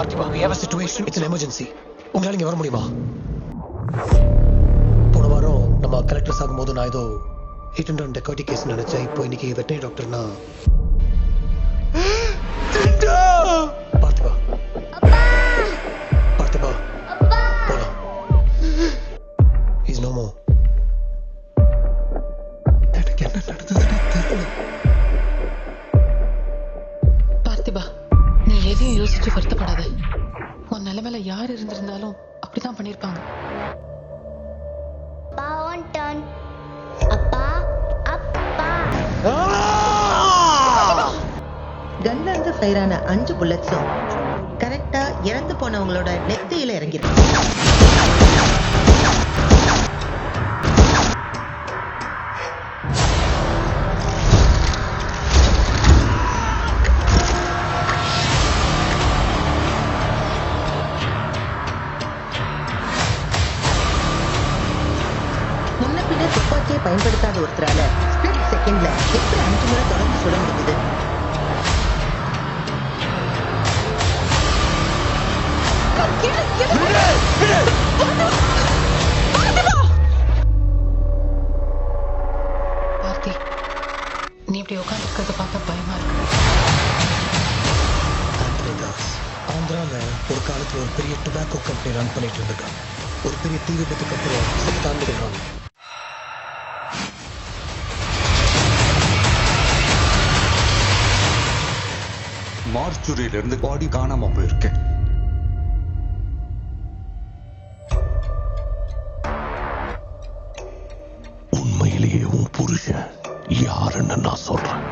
பார்த்திபா, we have a situation. It's an emergency. உங்களால இங்க வர முடியுமா? போன வாரம் நம்ம கலெக்டர் ஆகும்போது நான் ஏதோ ஹிட் அண்ட் ரன் டெக்காட்டி கேஸ் நினைச்சேன். இப்போ இன்னைக்கு வெட்டனரி டாக்டர்னா பார்த்திபா, பார்த்திபா போலாம். Is no more. எனக்கு என்ன நடந்ததுன்னு தெரியல. பார்த்திபா, நீ எதையும் யோசிச்சு வருத்தப்படாத. உன் நிலைமையில யார் இருந்திருந்தாலும் அப்படிதான் பண்ணிருப்பாங்க. கன்ல இருந்து ஃபயர் ஆன 5 புல்லட்ஸும் கரெக்டா இறந்து போனவங்களோட நெத்தியில இறங்கிருக்கு. முன்ன பின்ன துப்பாக்கியை பயன்படுத்தாத ஒருத்தரால ஸ்பிளிட் செகண்ட்ல எப்படி 5 முறை தொடர்ந்து சுட முடியுது? பார்த்தி, நீ இப்படி உட்காந்து இருக்கிறத பார்த்தா பயமா இருக்கு. ஆண்டனி தாஸ் ஆந்திரால ஒரு காலத்துல ஒரு பெரிய டொபாக்கோ கம்பெனி ரன் பண்ணிட்டு இருந்திருக்கான். ஒரு பெரிய தீ விபத்துக்கு அப்புறம் செத்தாண்டுகிறான். மார்ச்சுரியில இருந்து பாடி காணாம போயிருக்கேன். உண்மையிலேயே உன் புருஷன் யாருன்னு நான் சொல்றேன்.